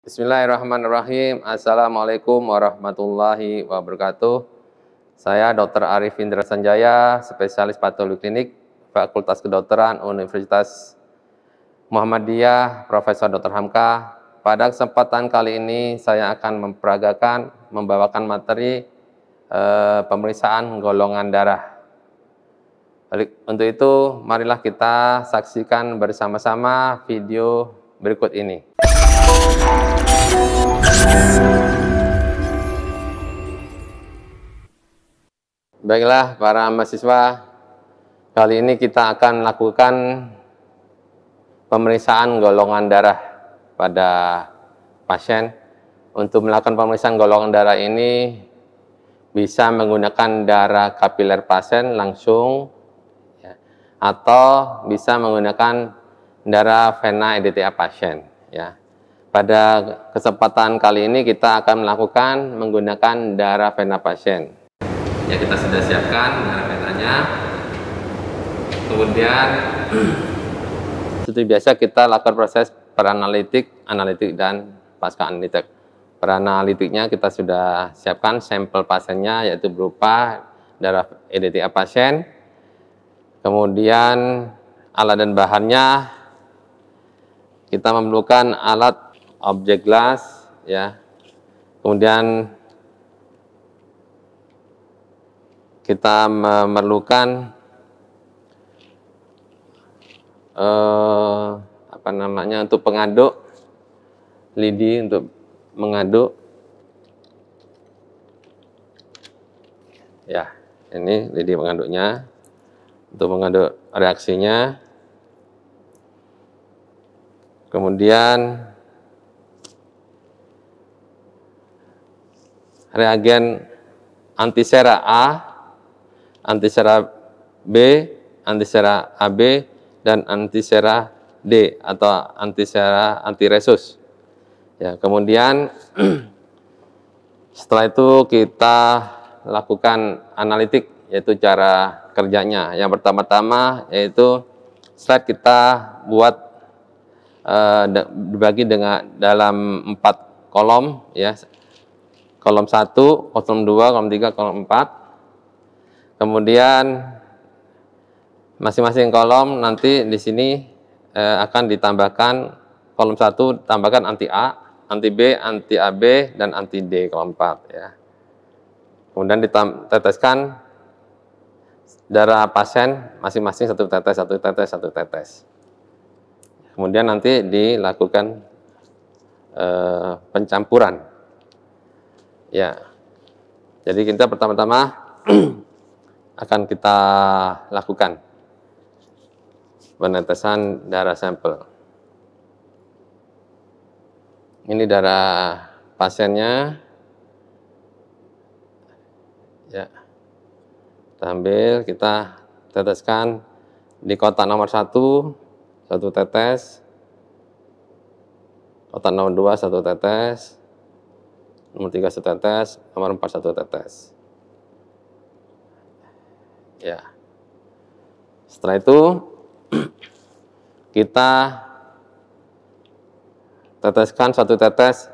Bismillahirrahmanirrahim. Assalamualaikum warahmatullahi wabarakatuh. Saya Dr. Arif Indra Sanjaya, spesialis patologi klinik, Fakultas Kedokteran Universitas Muhammadiyah, Profesor Dr. Hamka. Pada kesempatan kali ini saya akan membawakan materi pemeriksaan golongan darah. Untuk itu, marilah kita saksikan bersama-sama video berikut ini. Baiklah para mahasiswa, kali ini kita akan lakukan pemeriksaan golongan darah pada pasien. Untuk melakukan pemeriksaan golongan darah ini bisa menggunakan darah kapiler pasien langsung ya, atau bisa menggunakan darah vena EDTA pasien ya. Pada kesempatan kali ini kita akan melakukan menggunakan darah vena pasien. Ya, kita sudah siapkan darah venanya. Kemudian seperti biasa kita lakukan proses peranalitik, analitik dan pasca analitik. Peranalitiknya kita sudah siapkan sampel pasiennya, yaitu berupa darah EDTA pasien. Kemudian alat dan bahannya, kita memerlukan alat objek gelas ya. Kemudian kita memerlukan untuk pengaduk lidi untuk mengaduk ya. Ini lidi pengaduknya untuk mengaduk reaksinya. Kemudian reagen antisera A, antisera B, antisera AB, dan antisera D atau antisera antiresus. Ya, kemudian setelah itu kita lakukan analitik, yaitu cara kerjanya. Yang pertama-tama yaitu slide kita buat dibagi dalam 4 kolom ya. Kolom 1, kolom 2, kolom 3, kolom 4. Kemudian masing-masing kolom nanti di sini akan ditambahkan kolom 1 tambahkan anti A, anti B, anti AB, dan anti D kolom 4 ya. Kemudian diteteskan darah pasien masing-masing 1 tetes, 1 tetes, 1 tetes. Kemudian nanti dilakukan pencampuran. Ya. Jadi kita pertama-tama akan kita lakukan penetesan darah sampel. Ini darah pasiennya. Ya. Kita ambil, kita teteskan di kotak nomor 1 tetes. Kotak nomor 2 1 tetes. Nomor 3 1 tetes, nomor 4 1 tetes. Ya. Setelah itu kita teteskan 1 tetes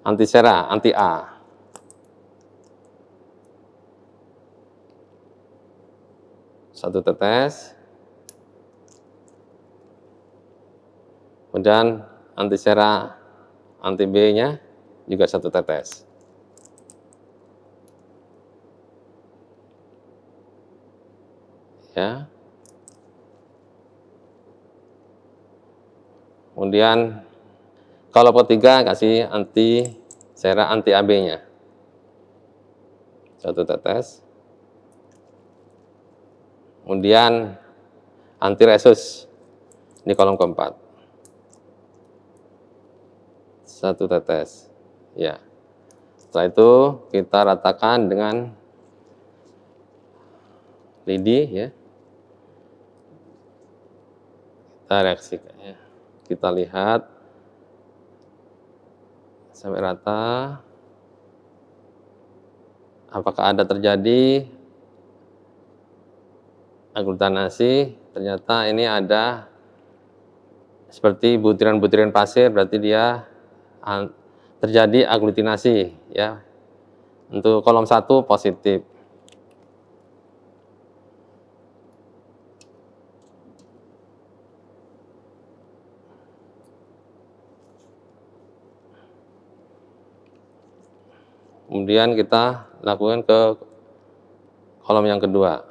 antisera, anti A. Satu tetes. Kemudian antisera anti B-nya juga 1 tetes. Ya. Kemudian kalau ketiga kasih antisera anti AB-nya. 1 tetes. Kemudian antiresus di kolom keempat. 1 tetes. Ya. Setelah itu kita ratakan dengan lidi ya. Kita reaksikan ya. Kita lihat sampai rata. Apakah ada terjadi aglutinasi? Ternyata ini ada seperti butiran-butiran pasir, berarti dia terjadi aglutinasi ya. Untuk kolom 1 positif. Kemudian kita lakukan ke kolom yang kedua.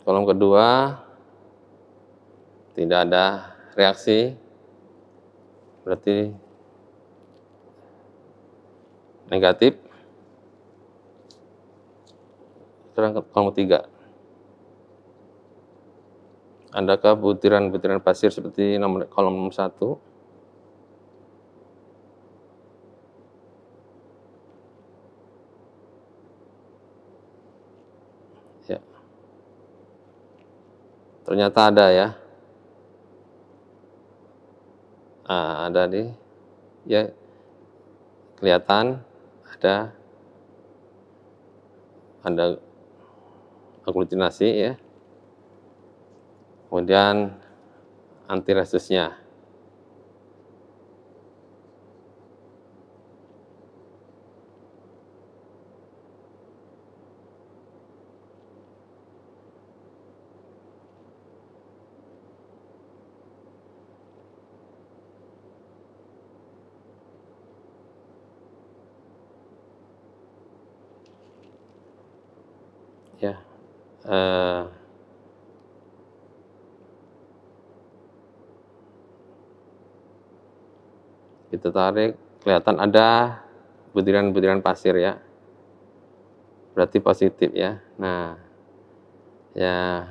Kolom kedua tidak ada reaksi, berarti negatif. Sekarang ke kolom ketiga. Adakah butiran-butiran pasir seperti kolom 1? Ya. Ternyata ada ya. Ada ya, kelihatan ada aglutinasi ya. Kemudian antiresusnya. Ya, kita tarik, kelihatan ada butiran-butiran pasir ya, berarti positif ya. Nah, ya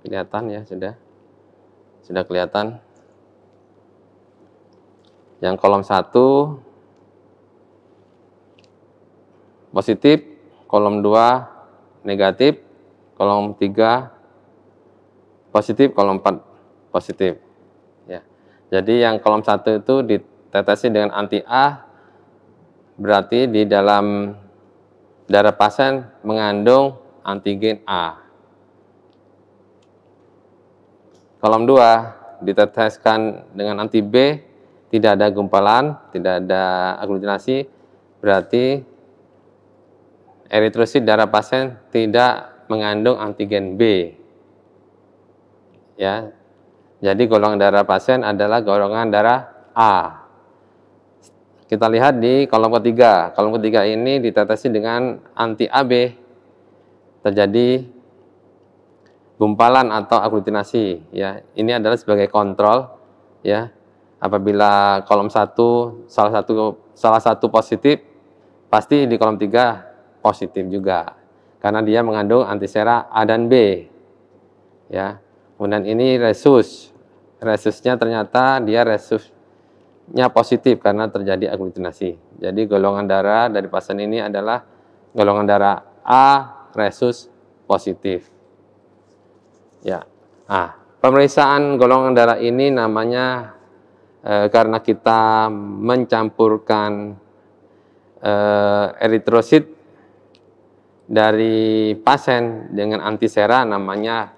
kelihatan ya, sudah kelihatan. Yang kolom 1 positif, kolom 2 negatif, kolom 3 positif, kolom 4 positif. Ya. Jadi yang kolom 1 itu ditetesi dengan anti A, berarti di dalam darah pasien mengandung antigen A. Kolom 2 diteteskan dengan anti B, tidak ada gumpalan, tidak ada aglutinasi, berarti eritrosit darah pasien tidak mengandung antigen B. Ya. Jadi golongan darah pasien adalah golongan darah A. Kita lihat di kolom ketiga. Kolom ketiga ini ditetesi dengan anti AB. Terjadi gumpalan atau aglutinasi ya. Ini adalah sebagai kontrol ya. Apabila kolom 1 salah satu positif, pasti di kolom 3 positif juga, karena dia mengandung antisera A dan B ya. Kemudian ini resusnya ternyata dia resusnya positif karena terjadi aglutinasi. Jadi golongan darah dari pasien ini adalah golongan darah A resus positif ya. Pemeriksaan golongan darah ini namanya karena kita mencampurkan eritrosit dari pasien dengan antisera, namanya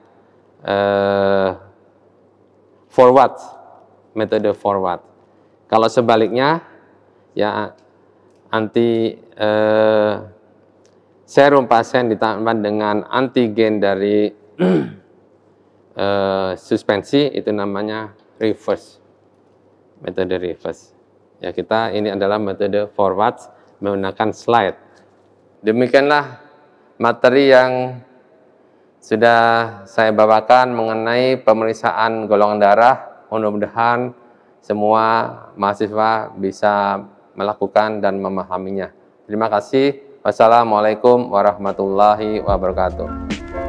forward, metode forward. Kalau sebaliknya ya, serum pasien ditambah dengan antigen dari suspensi, itu namanya reverse, metode reverse. Ya, ini adalah metode forward menggunakan slide. Demikianlah materi yang sudah saya bawakan mengenai pemeriksaan golongan darah. Mudah-mudahan semua mahasiswa bisa melakukan dan memahaminya. Terima kasih. Wassalamualaikum warahmatullahi wabarakatuh.